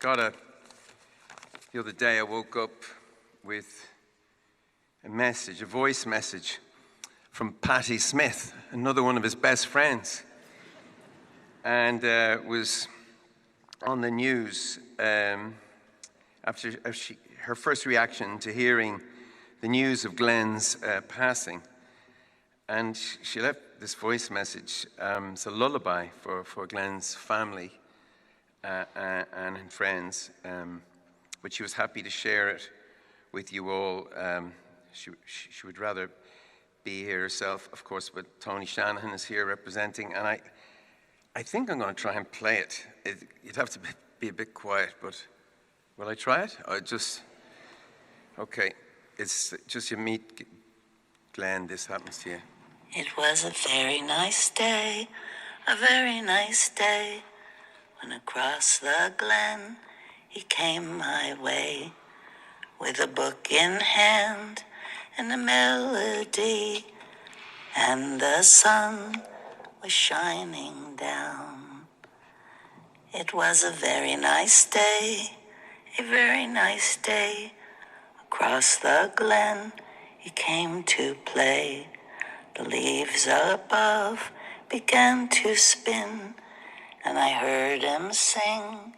The other day I woke up with a voice message from Patti Smith, another one of his best friends, and was on the news after her first reaction to hearing the news of Glen's passing. And she left this voice message. It's a lullaby for Glen's family and friends, but she was happy to share it with you all. She would rather be here herself, of course, but Tony Shanahan is here representing, and I think I'm going to try and play it. You'd have to be a bit quiet, but will I try it? Okay, it's just you meet Glen, this happens to you. It was a very nice day, a very nice day, when across the glen he came my way, with a book in hand and a melody, and the sun was shining down. It was a very nice day, a very nice day, across the glen he came to play. The leaves above began to spin, and I heard him sing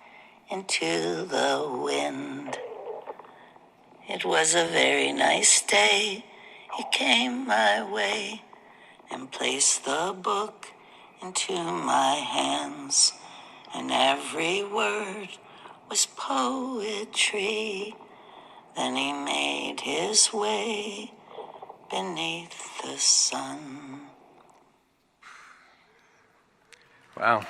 into the wind. It was a very nice day, he came my way and placed the book into my hands, and every word was poetry. Then he made his way beneath the sun. Wow.